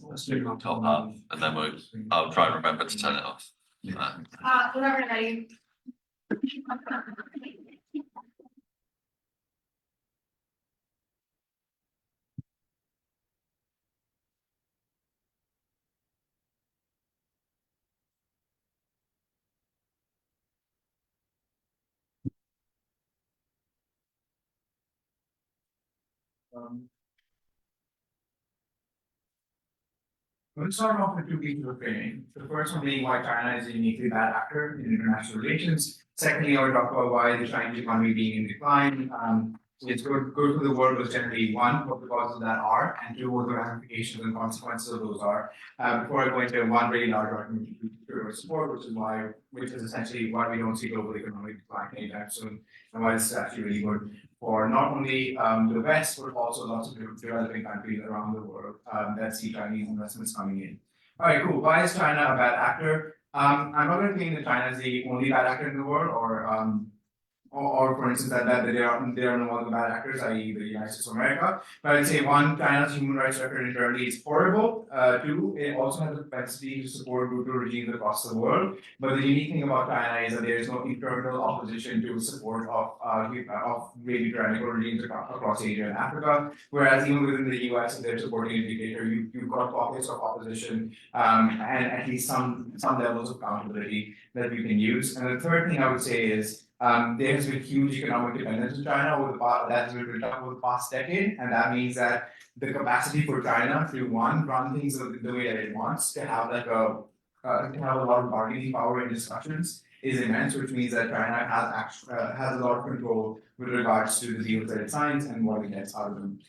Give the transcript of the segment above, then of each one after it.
Let's do it top half, and then I'll try and remember to turn it off. Whenever ready. Let's start off with two pieces of framing. The first one being why China is a uniquely bad actor in international relations. Secondly, I will talk about why the Chinese economy being in decline. It's good for the world was generally one, what the causes of that are, and two, what the ramifications and consequences of those are. Before I go into one really large argument to support, which is essentially why we don't see global economic decline anytime soon, and why this is actually really good for not only the West, but also lots of developing countries around the world that see Chinese investments coming in. All right, cool. Why is China a bad actor? I'm not going to claim that China is the only bad actor in the world, or for instance, that they are no longer bad actors, i.e. the United States of America. But I'd say one, China's human rights record internally is horrible. Two, it also has the capacity to support brutal regimes across the world. But the unique thing about China is that there is no internal opposition to support of really tyrannical regimes across Asia and Africa. Whereas even within the US, if they're supporting a dictator, you've got pockets of opposition and at least some levels of accountability that we can use. And the third thing I would say is there has been huge economic dependence in China that has been built up over the past decade, and that means that the capacity for China to run things the way that it wants, to have to have a lot of bargaining power in discussions is immense, which means that China has a lot of control with regards to the deals that it signs and what it gets out of them.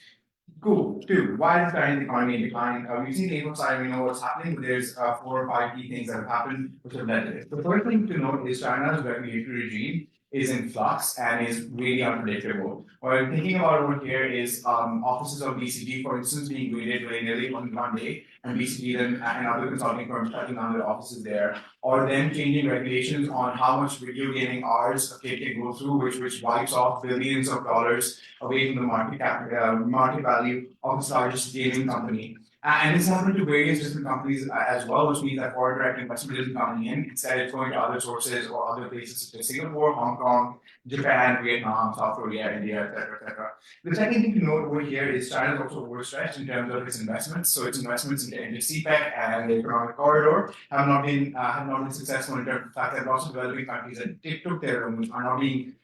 Cool. Two, why is China's economy in decline? We've seen the income side, we know what's happening, but there's 4 or 5 key things that have happened which have led to this. The first thing to note is China's regulatory regime is in flux and is really unpredictable. What I'm thinking about over here is offices of BCG, for instance, being graded willy-nilly on one day, and BCG then and other consulting firms shutting down their offices there, or them changing regulations on how much video gaming hours a kid can go through, which wipes off billions of dollars away from the market value of its largest gaming company. And this happened to various different companies as well, which means that foreign direct investment isn't coming in. Instead, it's going to other sources or other places such as Singapore, Hong Kong, Japan, Vietnam, South Korea, India, etc., etc. The second thing to note over here is China is also overstretched in terms of its investments. So its investments into CPEC and the economic corridor have not been successful in terms of the fact that lots of developing countries that took their loans are not being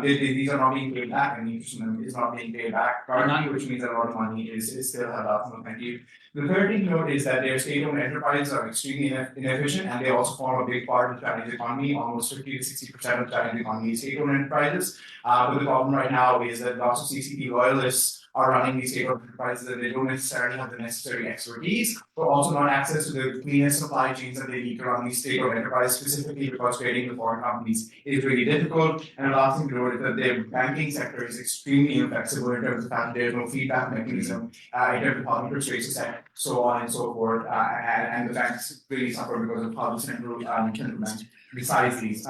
these are not being paid back, and the interest in them is not being paid back currently, which means that a lot of money is still held up. No, thank you. The third thing to note is that their state-owned enterprises are extremely inefficient, and they also form a big part of the Chinese economy. Almost 50 to 60% of Chinese economy is state-owned enterprises. But the problem right now is that lots of CCP loyalists are running these state-owned enterprises that they don't necessarily have the necessary expertise, but also not access to the cleanest supply chains that they need to run these state-owned enterprises, specifically because trading with foreign companies is really difficult. And the last thing to note is that their banking sector is extremely inflexible in terms of the fact that there's no feedback mechanism in terms of how interest rates are set, so on and so forth. And the banks really suffer because of how the central bank decides these.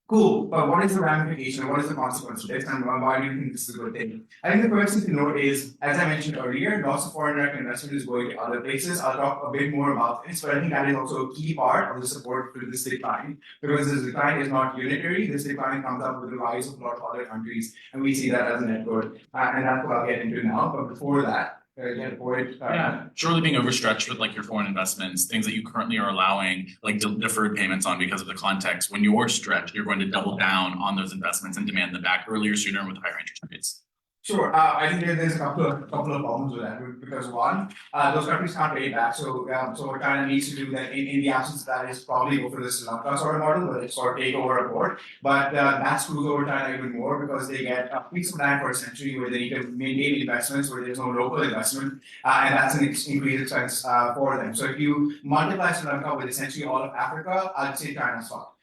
Cool, but what is the ramification? What is the consequence of this, and why do you think this is a good thing? I think the first thing to note is, as I mentioned earlier, lots of foreign direct investment is going to other places. I'll talk a bit more about this, but I think that is also a key part of the support for this decline, because this decline is not unitary. This decline comes up with the rise of a lot of other countries, and we see that as a net good, and that's what I'll get into now. But before that, surely being overstretched with like your foreign investments, things that you currently are allowing like deferred payments on because of the context. When you're stretched, you're going to double down on those investments and demand them back earlier, sooner, with higher interest rates. Sure. I think there's a couple of problems with that, because one, those countries can't pay back. So what China needs to do then in the absence of that is probably go for the Sri Lanka sort of model, where they sort of take over a board. But that screws over China even more, because they get a piece of land for a century where they need to maintain investments where there's no local investment, and that's an increased expense for them. So if you multiply Sri Lanka with essentially all of Africa, I'd say China's fucked.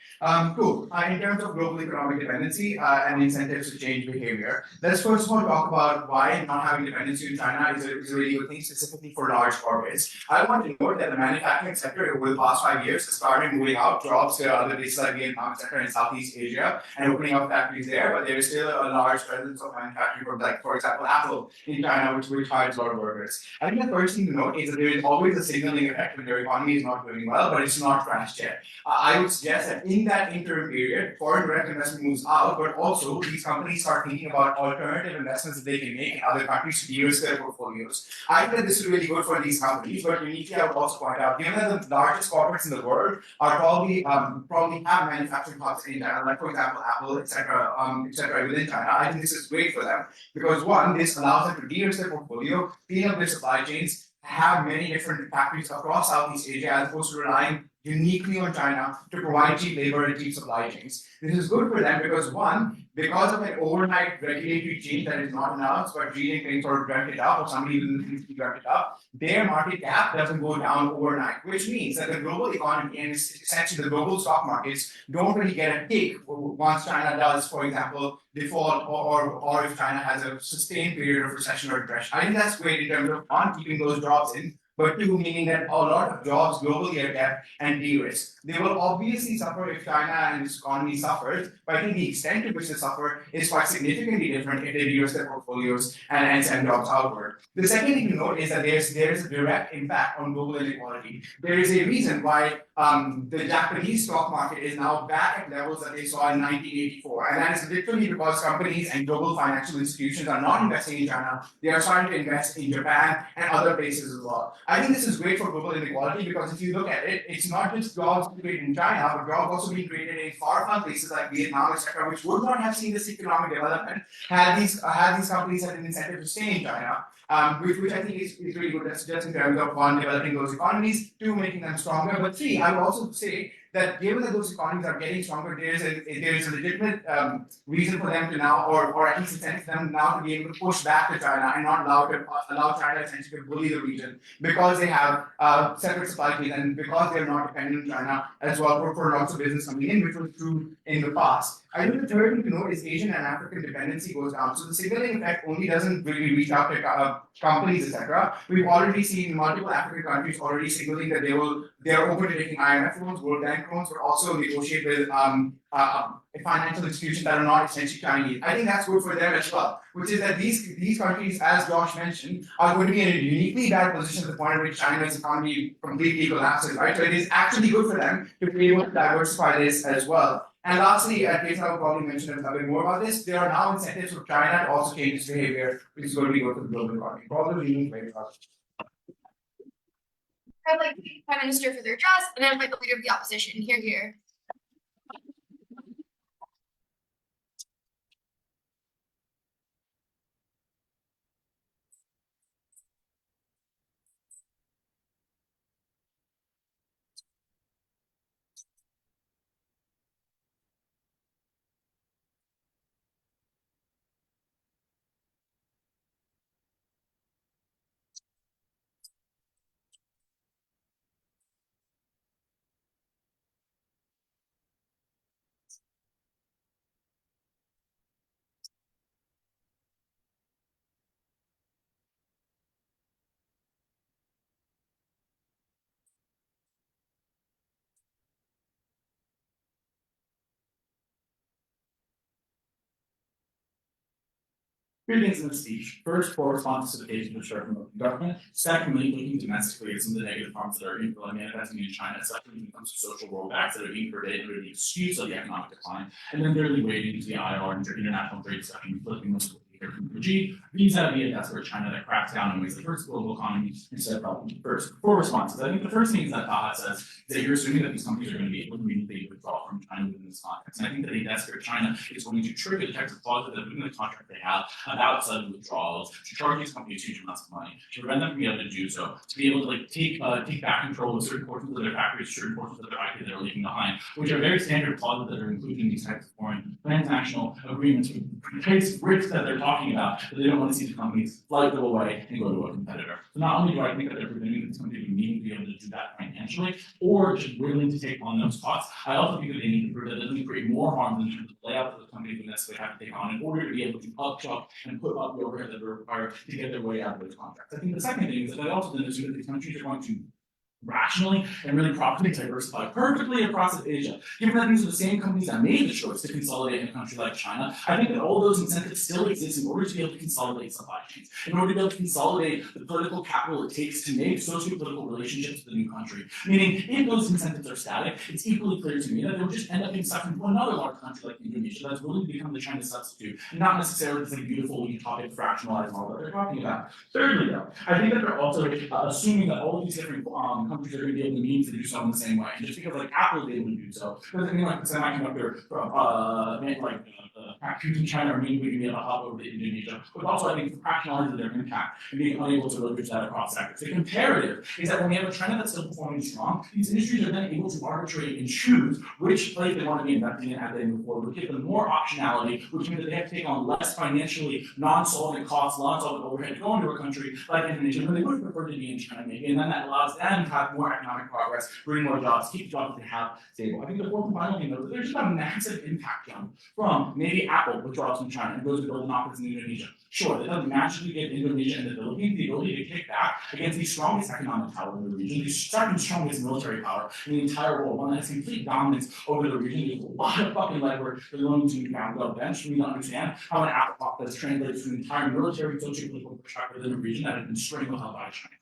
Cool. In terms of global economic dependency and incentives to change behavior, let's first of all talk about why not having dependency in China is a really good thing, specifically for large corporates. I want to note that the manufacturing sector over the past 5 years has started moving out jobs to other places like Vietnam, etc., in Southeast Asia and opening up factories there, but there is still a large presence of manufacturing, for example, Apple in China, which hires a lot of workers. I think the first thing to note is that there is always a signaling effect when their economy is not doing well, but it's not crashed yet. I would suggest that in that interim period, foreign direct investment moves out, but also these companies start thinking about alternative investments that they can make in other countries to de-risk their portfolios. I think that this is really good for these companies, but uniquely, I would also point out, given that the largest corporates in the world are probably have manufacturing hubs in China, like for example, Apple, etc., within China, I think this is great for them because one, this allows them to de-risk their portfolio, clean up their supply chains, have many different factories across Southeast Asia as opposed to relying uniquely on China to provide cheap labor and cheap supply chains. This is good for them because one, because of an overnight regulatory change that is not announced, but Xi Jinping sort of dreamt it up, or somebody within the dreamt it up, their market cap doesn't go down overnight, which means that the global economy and essentially the global stock markets don't really get a kick once China does, for example, default or if China has a sustained period of recession or depression. I think that's great in terms of one, keeping those jobs in, but two, meaning that a lot of jobs globally are kept and de-risked. They will obviously suffer if China and its economy suffers, but I think the extent to which they suffer is quite significantly different if they de-risk their portfolios and send jobs outward. The second thing to note is that there is a direct impact on global inequality. There is a reason why the Japanese stock market is now back at levels that they saw in 1984, and that is literally because companies and global financial institutions are not investing in China, they are starting to invest in Japan and other places as well. I think this is great for global inequality because if you look at it, it's not just jobs created in China, but jobs also being created in far-flung places like Vietnam, etc., which would not have seen this economic development had these companies had an incentive to stay in China. Which I think is really good. That's just in terms of one, developing those economies, two, making them stronger, but three, I would also say that given that those economies are getting stronger, there is a legitimate reason for them to now, or at least incentive for them now to be able to push back to China and not allow China essentially to bully the region because they have separate supply chains and because they're not dependent on China as well for lots of business coming in, which was true in the past. I think the third thing to note is Asian and African dependency goes down. So the signaling effect only doesn't really reach out to companies, etc. We've already seen multiple African countries already signaling that they are open to taking IMF loans, World Bank loans, but also negotiate with financial institutions that are not essentially Chinese. I think that's good for them as well, which is that these countries, as Josh mentioned, are going to be in a uniquely bad position at the point at which China's economy completely collapses, right? So it is actually good for them to be able to diversify this as well. And lastly, Keerthana will probably mention a bit more about this, there are now incentives for China to also change its behavior, which is going to be good for the global economy. Probably leading very fast. I'd like the Prime Minister for their address, and then I'd like the Leader of the Opposition. Here. Three things in the speech. First, for responses to the case of the from the government. Secondly, looking domestically at some of the negative harms that are manifesting in China, especially when it comes to social rollbacks that are being created under the excuse of the economic decline. And then thirdly, wading into the IR and international trade discussion, flipping those vis-a-vis a desperate China that cracks down and ways the first global economy instead of probably first. Four responses. I think the first thing is that Taha says is that you're assuming that these companies are going to be able to immediately withdraw from China within this context. And I think that a desperate China is going to trigger the types of clauses that within the contract they have about sudden withdrawals to charge these companies huge amounts of money, to prevent them from being able to do so, to be able to take back control of certain portions of their factories, certain portions of their IP that are leaving behind, which are very standard clauses that are included in these types of foreign transactional agreements with trace risks that they're talking about that they don't want to see the companies fly go away and go to a competitor. So not only do I think that they're preventing this company from needing to be able to do that financially, or just willing to take on those costs, I also think that they need to prove that it doesn't create more harm in terms of layout that the company would necessarily have to take on in order to be able to upchuck and put up the overhead that they're required to get their way out of those contracts. I think the second thing is that I also then assume that these countries are going to rationally and really profitably diversify perfectly across Asia. Given that these are the same companies that made the choice to consolidate in a country like China, I think that all those incentives still exist in order to be able to consolidate supply chains, in order to be able to consolidate the political capital it takes to make socio-political relationships with the new country. Meaning, if those incentives are static, it's equally clear to me that they'll just end up being sucked into another large country like Indonesia that's willing to become the China substitute, and not necessarily this like beautiful utopic fractionalized model that they're talking about. Thirdly, though, I think that they're also assuming that all of these different countries are going to be able to mean to do so in the same way. And just because like Apple is able to do so, doesn't mean like the semiconductor factories in China are maybe be able to hop over to Indonesia, but also I think fractionalizing their impact and being unable to leverage that across sectors. The comparative is that when we have a China that's still performing strong, these industries are then able to arbitrate and choose which place they want to be investing in as they move forward, which gives them more optionality, which means that they have to take on less financially non-solvent costs, non-solvent overhead to go into a country like Indonesia, than they would prefer to be in China maybe, and then that allows them to have more economic progress, bring more jobs, keep the jobs that they have stable. I think the fourth and final thing though is there's just a massive impact jump from maybe Apple withdraws from China and goes to build an office in Indonesia. Sure, that doesn't magically give Indonesia and the Philippines the ability to kick back against the strongest economic power in the region, the second strongest military power in the entire world, one that has complete dominance over the region. There's a lot of fucking legwork they're going to ground up bench for me to understand how an Apple office translates to an entire military socio-political perspective in a region that has been strangled out by China.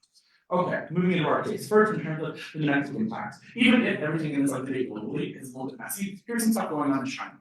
Okay, moving into our case. First, in terms of the domestic impacts, even if everything in this like debate globally is a little bit messy, here's some stuff going on in China.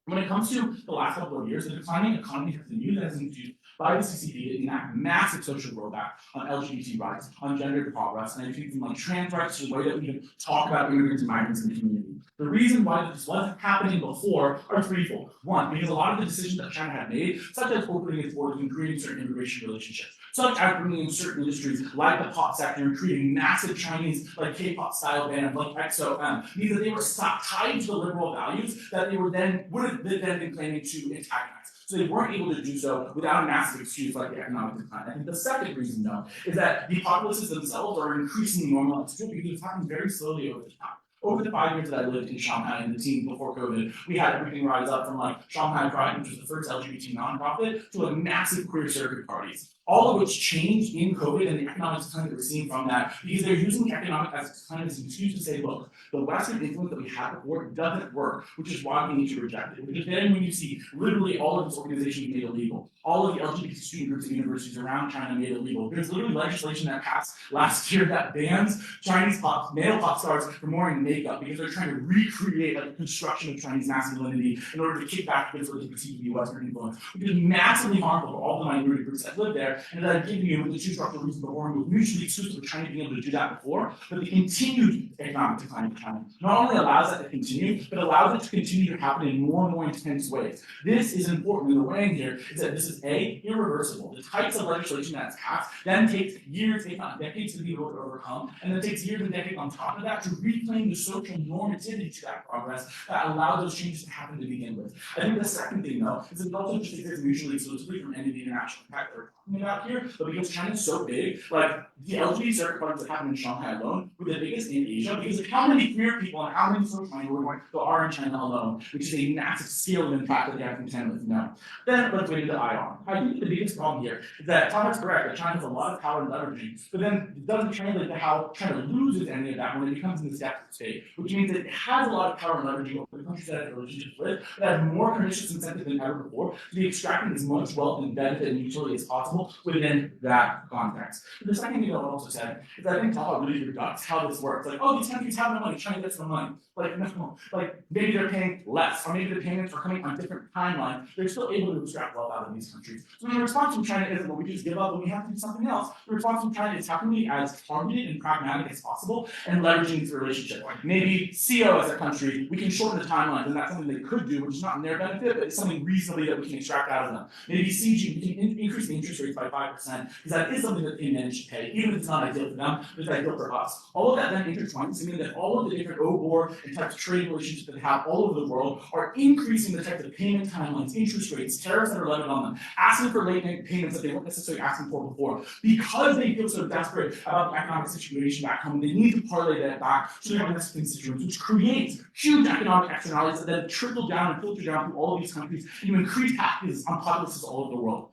When it comes to the last couple of years, the declining economy has been used as an excuse by the CCP to enact massive social rollback on LGBT rights, on gender progress, and I think from like trans rights to the way that we can talk about immigrants and migrants in the community. The reason why this wasn't happening before are threefold. One, because a lot of the decisions that China had made, such as opening its borders and creating certain immigration relationships, such as bringing in certain industries like the pop sector and creating massive Chinese like K-pop style bands like XOM, means that they were tied to the liberal values that they would have been claiming to antagonize. So they weren't able to do so without a massive excuse like the economic decline. I think the second reason, though, is that the populaces themselves are increasingly normalized too, because it's happening very slowly over the time. Over the 5 years that I lived in Shanghai and the team before COVID, we had everything rise up from like Shanghai Pride, which was the first LGBT nonprofit, to like massive queer circuit parties. All of which changed in COVID and the economic decline that we're seeing from that, because they're using economic as kind of an excuse to say, look, the Western influence that we had before doesn't work, which is why we need to reject it. Because then when you see literally all of these organizations made illegal, all of the LGBT student groups at universities around China made illegal. There's literally legislation that passed last year that bans Chinese male pop stars from wearing makeup because they're trying to recreate like a construction of Chinese masculinity in order to kick back against what they perceive to be Western influence, which is massively harmful for all the minority groups that live there. And that I've given you the two structural reasons before, and was mutually exclusive with China being able to do that before, but the continued economic decline of China not only allows that to continue, but allows it to continue to happen in more and more intense ways. This is important, and the way in here is that this is A, irreversible. The types of legislation that's passed then takes years, if not decades, to be able to overcome, and then takes years and decades on top of that to reclaim the social normativity to that progress that allowed those changes to happen to begin with. I think the second thing, though, is it also just exists mutually exclusively from any of the international impact that we're talking about here, but because China's so big, like the LGBT circuit parties that happen in Shanghai alone were the biggest in Asia, because of how many queer people and how many social minorities there are in China alone, which is a massive scale of impact that they have to contend with now. Then let's wait into IR. I think the biggest problem here is that Taha's correct that China has a lot of power and leveraging, but then it doesn't translate to how China loses any of that when it becomes in this deficit state, which means that it has a lot of power and leveraging over the countries that it has relationships with, that have more pernicious incentive than ever before to be extracting as much wealth and benefit and utility as possible within that context. The second thing I would also say is that I think Taha really reducts how this works. Like, oh, these countries have no money, China gets no money. Like, no, like maybe they're paying less, or maybe the payments are coming on different timelines. They're still able to extract wealth out of these countries. So the response from China isn't, well, we just give up and we have to do something else. The response from China is how can we be as targeted and pragmatic as possible and leveraging this relationship. Maybe CO as a country, we can shorten the timelines, and that's something they could do, which is not in their benefit, but it's something reasonably that we can extract out of them. Maybe CG, we can increase the interest rates by by 5%, because that is something that they manage to pay, even if it's not ideal for them, but it's ideal for us. All of that then intertwines to mean that all of the different OBOR and types of trade relationships that they have all over the world are increasing the types of payment timelines, interest rates, tariffs that are levied on them, asking for late payments that they weren't necessarily asking for before, because they feel so desperate about the economic situation back home. They need to parlay that back to their domestic constituents, which creates huge economic externalities that then trickle down and filter down through all of these countries, and you increase taxes on populaces all over the world.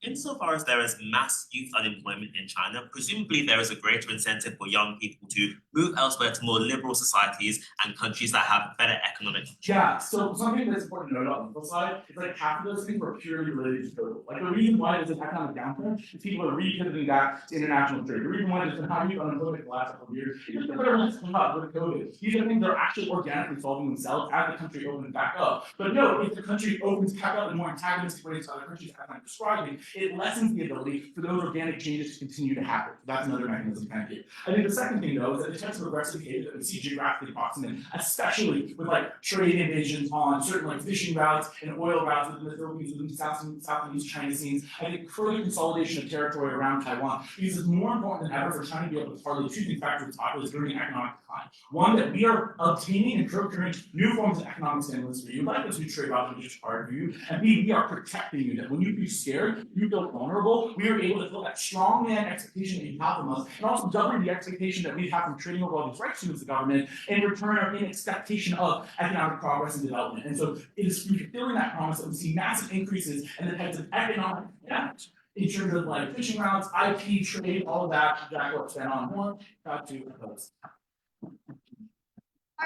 Insofar as there is mass youth unemployment in China, presumably there is a greater incentive for young people to move elsewhere to more liberal societies and countries that have better economic. Yeah, so something that's important to note on the flip side is like half of those things are purely related to COVID. Like the reason why there's an economic downturn is people are repivoting back to international trade. The reason why there's been high youth unemployment the last couple of years is just because everyone's come up with COVID. These are things that are actually organically solving themselves as the country opens back up. But no, if the country opens back up in more antagonistic ways to other countries, as I'm describing, it lessens the ability for those organic changes to continue to happen. That's another mechanism kind of here. I think the second thing though is that the types of aggressive behavior that we see geographically proximate, especially with like trade invasions on certain like fishing routes and oil routes within the Philippines, within South and East China scenes, I think further consolidation of territory around Taiwan, because it's more important than ever for China to be able to parlay two things back to its populace during economic decline. One, that we are obtaining and procuring new forms of economic stimulus for you, like this new trade route which is hard for you, and B, we are protecting you, that when you feel scared, you feel vulnerable, we are able to fill that strongman expectation that you have from us, and also doubling the expectation that we have from trading over all these rights to the government in return or in expectation of economic progress and development. And so it is fulfilling that promise that we see massive increases in the types of economic damage in terms of like fishing routes, IP, trade, all of that will expand on more. Got to oppose. I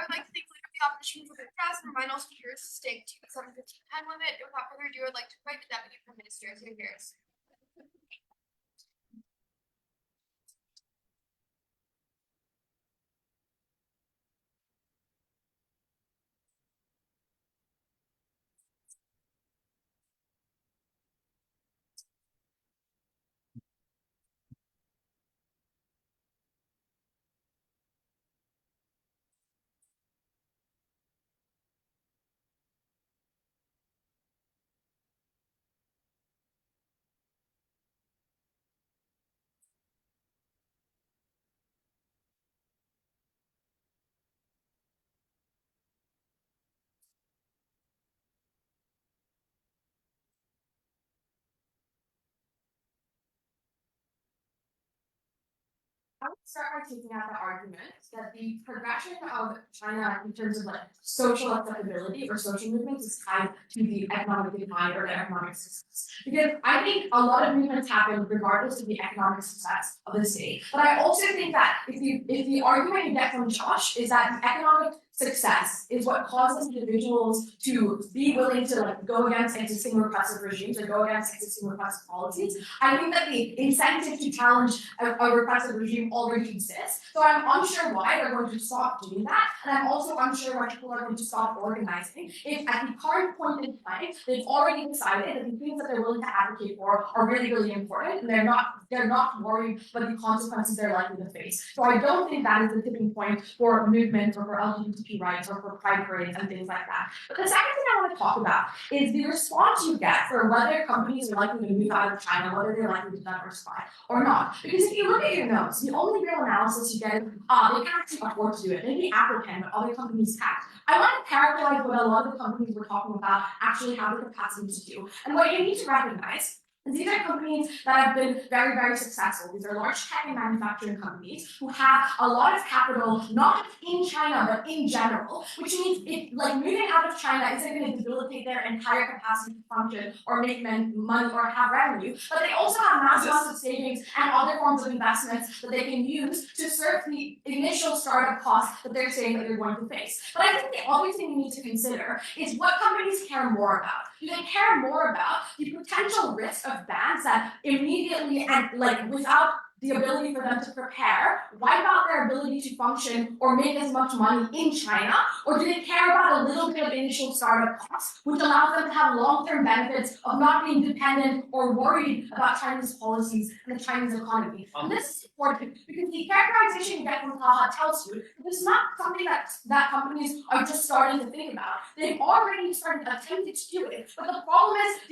would like to thank leader of the opposition for their trust and remind all speakers to stick to the 7:15 time limit. And without further ado, I'd like to invite the Deputy Prime Minister to appearance. I would start by taking out the argument that the progression of China in terms of like social acceptability or social movements is tied to the economic decline or the economic success. Because I think a lot of movements happen regardless of the economic success of the state. But I also think that if the argument you get from Josh is that the economic success is what causes individuals to be willing to like go against existing repressive regimes or go against existing repressive policies, I think that the incentive to challenge a repressive regime already exists. So I'm unsure why they're going to stop doing that, and I'm also unsure why people are going to stop organizing if at the current point in time they've already decided that the things that they're willing to advocate for are really, really important, and they're not worried about the consequences they're likely to face. So I don't think that is the tipping point for movements or for LGBT rights or for pride parades and things like that. But the second thing I want to talk about is the response you get for whether companies are likely to move out of China, whether they're likely to diversify or not. Because if you look at your notes, the only real analysis you get is, they can actually afford to do it. Maybe Apple can, but other companies can't. I want to characterize what a lot of the companies we're talking about actually have the capacity to do. And what you need to recognize is these are companies that have been very, very successful. These are large tech and manufacturing companies who have a lot of capital, not just in China, but in general, which means if like moving out of China isn't going to debilitate their entire capacity to function or make money or have revenue, but they also have massive amounts of savings and other forms of investments that they can use to serve the initial startup costs that they're saying that they're going to face. But I think the other thing you need to consider is what companies care more about. Do they care more about the potential risk of bans that immediately and like without the ability for them to prepare, wipe out their ability to function or make as much money in China? Or do they care about a little bit of initial startup costs, which allows them to have long-term benefits of not being dependent or worried about Chinese policies and the Chinese economy? And this is important because the characterization you get from Taha tells you this is not something that companies are just starting to think about. They've already started attempting to do it, but the problem is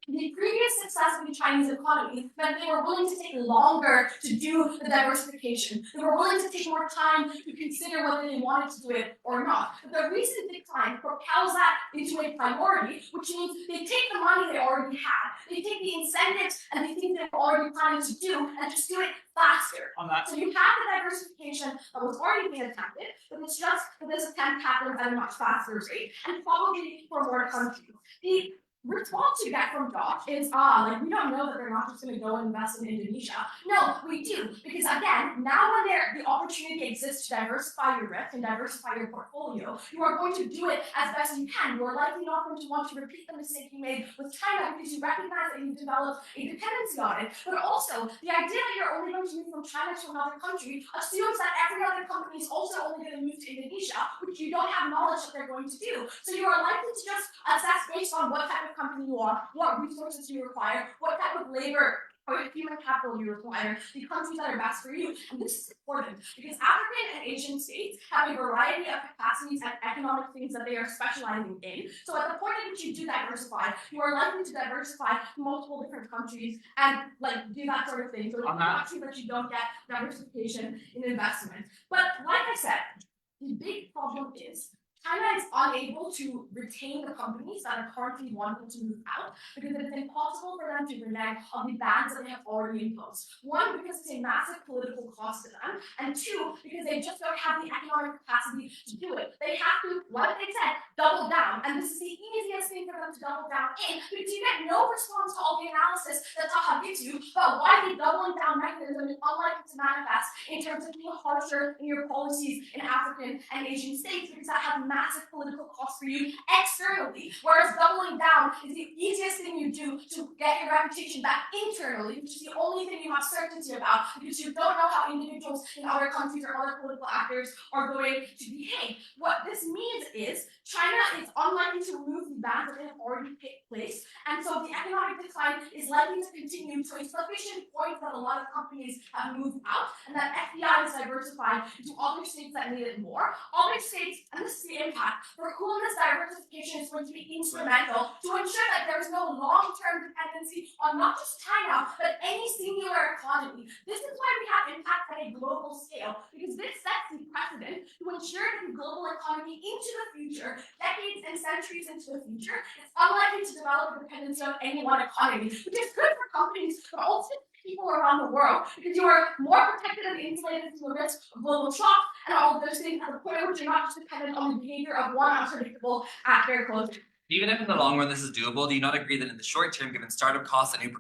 the previous success of the Chinese economy meant they were willing to take longer to do the diversification. They were willing to take more time to consider whether they wanted to do it or not. But the recent decline propels that into a priority, which means they take the money they already had, they take the incentives and the things they were already planning to do and just do it faster. On that, So you have the diversification that was already being attempted, but it's just that this attempt happens at a much faster rate and probably for more countries. The response you get from Josh is, like, we don't know that they're not just going to go and invest in Indonesia. No, we do, because again, now when the opportunity exists to diversify your risk and diversify your portfolio, you are going to do it as best you can. You are likely not going to want to repeat the mistake you made with China because you recognize that you've developed a dependency on it. But also, the idea that you're only going to move from China to another country assumes that every other company is also only going to move to Indonesia, which you don't have knowledge that they're going to do. So you are likely to just assess based on what type of company you are, what resources you require, what type of labor or human capital you require, the countries that are best for you. And this is important because African and Asian states have a variety of capacities and economic things that they are specializing in. So at the point at which you do diversify, you are likely to diversify to multiple different countries and like do that sort of thing. So it's not true that you don't get diversification in investment. But like I said, the big problem is China is unable to retain the companies that are currently wanting to move out because it's impossible for them to renege on the bans that they have already imposed. One, because it's a massive political cost to them, and two, because they just don't have the economic capacity to do it. They have to, like they said, double down, and this is the easiest thing for them to double down in because you get no response to all the analysis that Taha gives you about why the doubling down mechanism is unlikely to manifest in terms of being harsher in your policies in African and Asian states because that has massive political costs for you externally, whereas doubling down is the easiest thing you do to get your reputation back internally, which is the only thing you have certainty about because you don't know how individuals in other countries or other political actors are going to behave. What this means is China is unlikely to remove the bans that have already taken place, and so the economic decline is likely to continue to a sufficient point that a lot of companies have moved out, and that FDI is diversified into other states that need it more. Other states, and this is the impact, for whom this diversification is going to be instrumental to ensure that there is no long-term dependency on not just China, but any singular economy. This is why we have impact at a global scale, because this sets the precedent to ensure that the global economy into the future, decades and centuries into the future, is unlikely to develop a dependency on any one economy, which is good for companies, but also people around the world, because you are more protected and insulated from the risk of global shock and all of those things at the point at which you're not just dependent on the behavior of one unpredictable actor closing. Even if in the long run this is doable, do you not agree that in the short term, given startup costs and new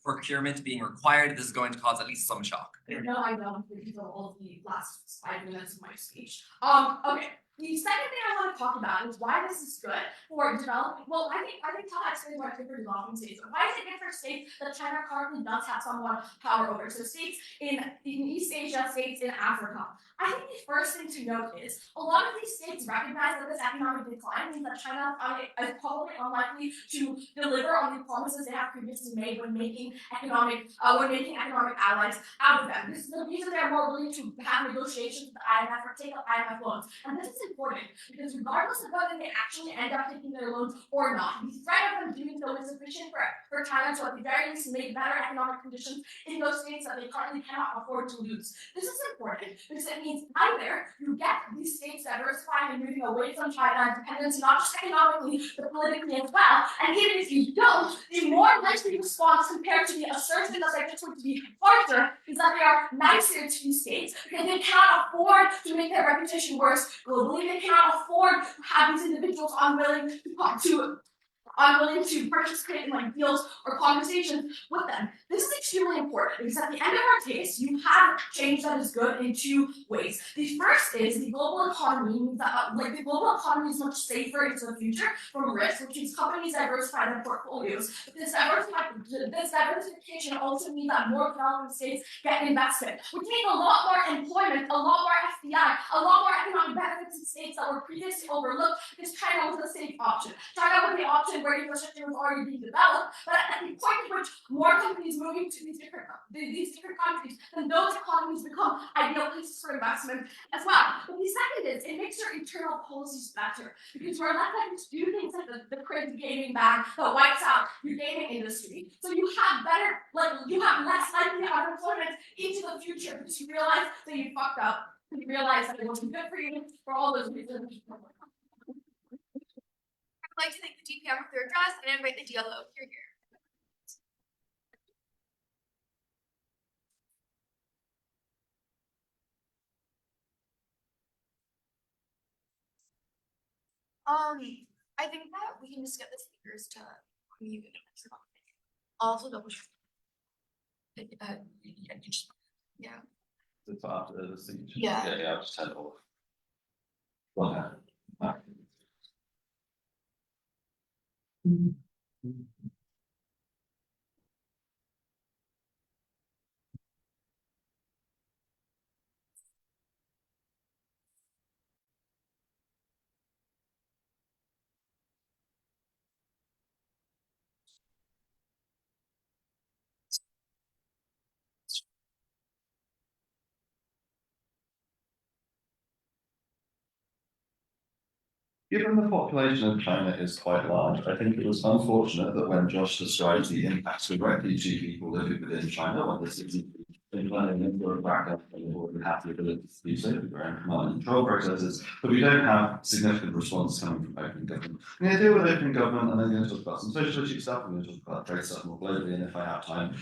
procurement being required, this is going to cause at least some shock? No, I don't, because of all of the last 5 minutes of my speech. Okay. The second thing I want to talk about is why this is good for developing. Well, I think Taha explained why it's good for developing states. But why is it good for states that China currently does have somewhat power over? So states in East Asia, states in Africa. I think the first thing to note is a lot of these states recognize that this economic decline means that China is probably unlikely to deliver on the promises they have previously made when making economic allies out of them. This is the reason they're more willing to have negotiations with the IMF or take up IMF loans. And this is important because regardless of whether they actually end up taking their loans or not, the threat of them doing so is sufficient for China to at the very least make better economic conditions in those states that they currently cannot afford to lose. This is important because it means either you get these states diversifying and moving away from China and dependence not just economically but politically as well, and even if you don't, the more likely response compared to the assertion that they're just going to be harsher is that they are nicer to these states because they cannot afford to make their reputation worse globally. They cannot afford to have these individuals unwilling to unwilling to participate in like deals or conversations with them. This is extremely important because at the end of our case, you have change that is good in two ways. The first is the global economy means that like the global economy is much safer into the future from risk, which means companies diversify their portfolios. But this diversification also means that more developing states get investment, which means a lot more employment, a lot more FDI, a lot more economic benefits in states that were previously overlooked because China was the safe option. China was the option where infrastructure was already being developed, but at the point at which more companies moving to these different countries, then those economies become ideal places for investment as well. But the second is it makes your internal policies better because we're less likely to do things like the crazy gaming ban that wipes out your gaming industry. So you have better, like you have less likely unemployment into the future because you realize that you fucked up. You realize that it wasn't good for you for all those reasons. I'd like to thank the DPM for their address and invite the DLO here. I think that we can just get the speakers to mute and also double check. Yeah. It's after the signature. Yeah. Yeah, I'll just turn it off. Well, yeah. Given the population of China is quite large, I think it was unfortunate that when Josh described the impacts directly to people living within China, when this is implementing into a backup and we already have the ability to do so with our own command and control processes, but we don't have significant response coming from open government. I'm going to deal with open government and then going to talk about some social issue stuff, I'm going to talk about trade stuff more globally, and if I have time,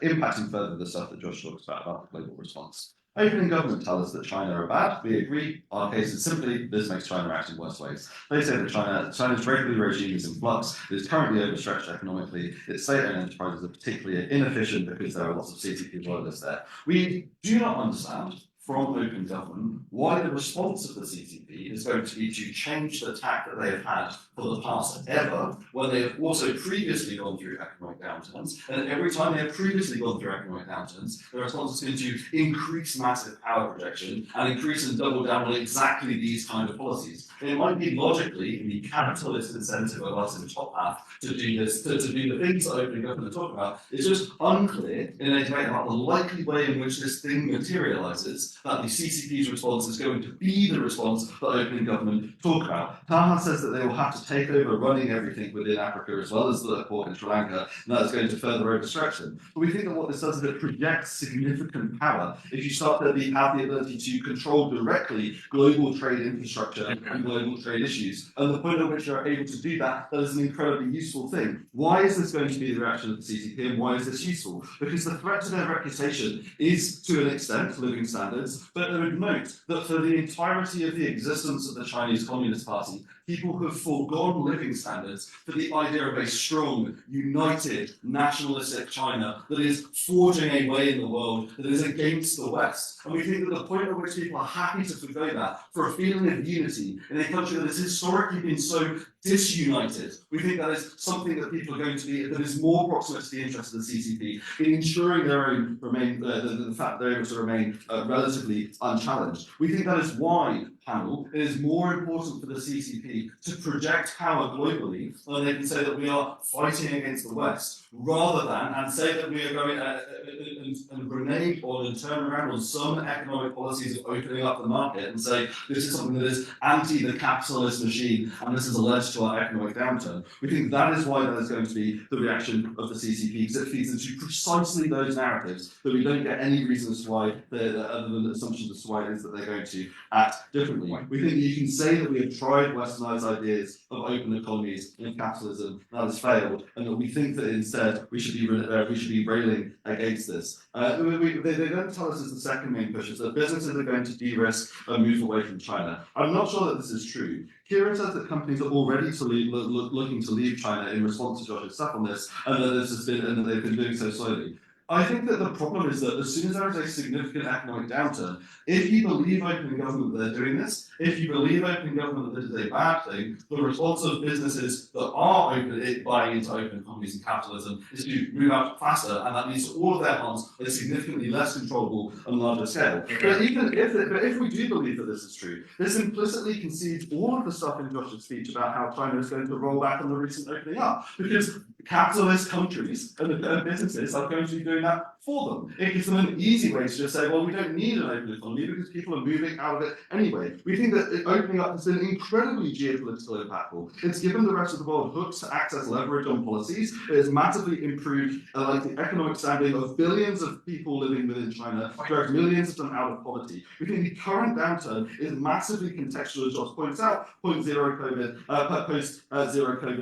impacting further the stuff that Josh talks about the global response. Opening government tell us that China are bad. We agree. Our case is simply this makes China act in worse ways. They say that China's regulatory regime is in flux. It is currently overstretched economically. Its state-owned enterprises are particularly inefficient because there are lots of CCP loyalists there. We do not understand from open government why the response of the CCP is going to be to change the tack that they have had for the past ever, when they have also previously gone through economic downturns, and every time they have previously gone through economic downturns, the response is going to increase massive power projection and increase and double down on exactly these kind of policies. It might be logically in the capitalist incentive of us in the top half to do this, to do the things that open government talk about. It's just unclear in a debate about the likely way in which this thing materializes that the CCP's response is going to be the response that open government talk about. Taha says that they will have to take over running everything within Africa as well as the port in Sri Lanka, and that is going to further overstretch them. But we think that what this does is it projects significant power. If you start to have the ability to control directly global trade infrastructure and global trade issues, and the point at which you're able to do that, that is an incredibly useful thing. Why is this going to be the reaction of the CCP, and why is this useful? Because the threat to their reputation is, to an extent, living standards, but I would note that for the entirety of the existence of the Chinese Communist Party, people have foregone living standards for the idea of a strong, united, nationalistic China that is forging a way in the world that is against the West. And we think that the point at which people are happy to forgo that for a feeling of unity in a country that has historically been so disunited, we think that is something that people are going to be, that is more proximate to the interests of the CCP in ensuring their own remain, the fact they're able to remain relatively unchallenged. We think that is why, panel, it is more important for the CCP to project power globally, so they can say that we are fighting against the West, rather than, and say that we are going and renege on and turn around on some economic policies of opening up the market and say this is something that is anti the capitalist machine and this has led to our economic downturn. We think that is why that is going to be the reaction of the CCP, because it feeds into precisely those narratives that we don't get any reason as to why, other than assumptions as to why it is that they're going to act differently. differently. We think you can say that we have tried westernized ideas of open economies and capitalism that has failed, and that we think that instead we should be railing against this. They don't tell us as the second main push is that businesses are going to de-risk and move away from China. I'm not sure that this is true. Kieran says that companies are already looking to leave China in response to Josh's stuff on this, and that they've been doing so slowly. I think that the problem is that as soon as there is a significant economic downturn, if you believe open government that they're doing this, if you believe open government that this is a bad thing, the response of businesses that are buying into open economies and capitalism is to move out faster, and that means all of their harms are significantly less controllable and larger scale. But if we do believe that this is true, this implicitly concedes all of the stuff in Josh's speech about how China is going to roll back on the recent opening up, because capitalist countries and businesses are going to be doing that for them. It gives them an easy way to just say, well, we don't need an open economy because people are moving out of it anyway. We think that opening up has been incredibly geopolitically impactful. It's given the rest of the world hooks to access leverage on policies. It has massively improved the economic standing of billions of people living within China, dragged millions of them out of poverty. We think the current downturn is massively contextual, as Josh points out, post-zero COVID,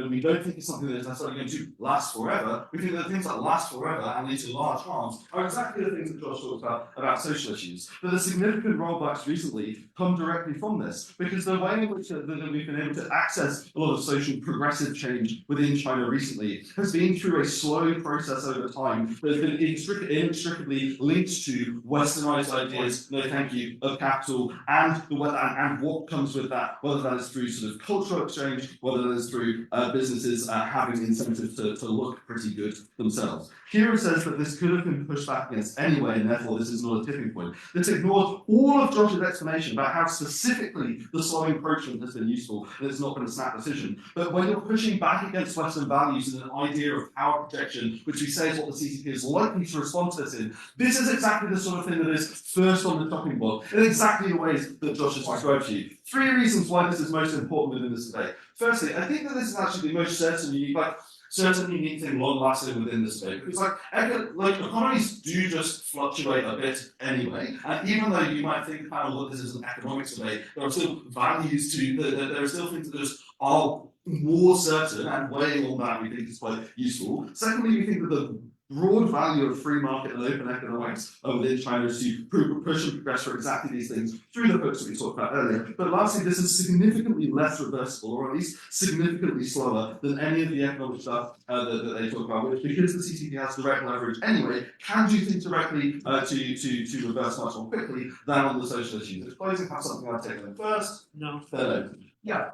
and we don't think it's something that is necessarily going to last forever. We think that things that last forever and lead to large harms are exactly the things that Josh talked about social issues. But the significant rollbacks recently come directly from this, because the way in which that we've been able to access a lot of social progressive change within China recently has been through a slow process over time that has been inextricably linked to westernized ideas, no thank you, of capital and what comes with that, whether that is through sort of cultural exchange, whether that is through businesses having incentives to look pretty good themselves. Kieran says that this could have been pushed back against anyway, and therefore this is not a tipping point. This ignores all of Josh's explanation about how specifically the slow encroachment has been useful, and it's not been a snap decision. But when you're pushing back against Western values and an idea of power projection, which we say is what the CCP is likely to respond to this in, this is exactly the sort of thing that is first on the chopping block, in exactly the ways that Josh has described to you. 3 reasons why this is most important within this debate. Firstly, I think that this is actually the most certain unique thing long-lasting within this debate, because economies do just fluctuate a bit anyway, and even though you might think, look, this is an economics debate, there are still values to, there are still things that just are more certain, and weighing on that we think is quite useful. Secondly, we think that the broad value of free market and open economics within China is to push and progress for exactly these things through the books that we talked about earlier. But lastly, this is significantly less reversible, or at least significantly slower than any of the economic stuff that they talk about, which, because the CCP has direct leverage anyway, can do things directly to reverse much more quickly than on the social issues. If closing have something I'll take them first. No. Yeah,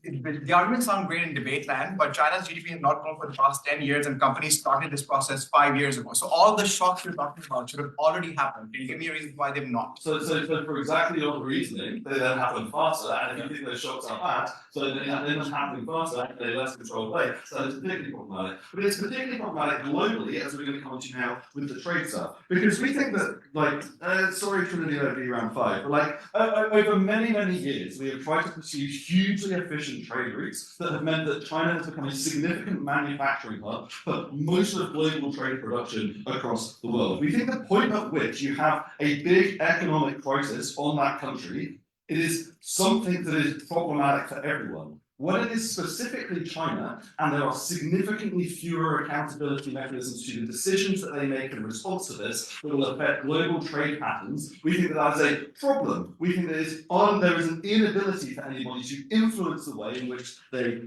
the arguments sound great in debate land, but China's GDP has not grown for the past 10 years, and companies started this process 5 years ago. So all the shocks you're talking about should have already happened. Can you give me a reason why they've not? So for exactly your reasoning, they then happen faster, and if you think those shocks are bad, so they're not happening faster in a less controlled way. So it's particularly problematic. But it's particularly problematic globally, as we're going to come to now with the trade stuff. Because we think that, sorry for the DLO round 5, but over many, many years, we have tried to pursue hugely efficient trade routes that have meant that China has become a significant manufacturing hub for most of global trade production across the world. We think the point at which you have a big economic crisis on that country, it is something that is problematic for everyone. When it is specifically China, and there are significantly fewer accountability mechanisms to the decisions that they make in response to this that will affect global trade patterns, we think that is a problem. We think that there is an inability for anybody to influence the way in which they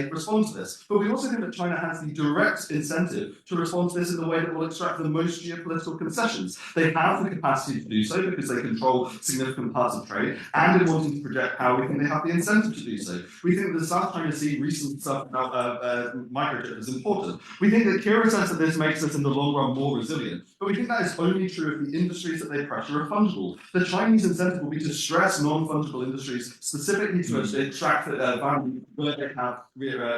respond to this. But we also think that China has the direct incentive to respond to this in the way that will extract the most geopolitical concessions. They have the capacity to do so because they control significant parts of trade, and in wanting to project power, we think they have the incentive to do so. We think that the South China Sea recent stuff about microchip is important. We think that Kira says that this makes us in the long run more resilient, but we think that is only true if the industries that they pressure are fungible. The Chinese incentive will be to stress non-fungible industries specifically to extract value where they have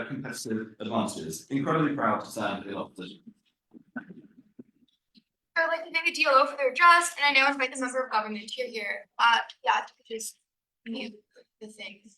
competitive advantages. Incredibly proud to stand in opposition. I would like to thank the DLO for their address, and I now invite the member of government here. To just mute the things.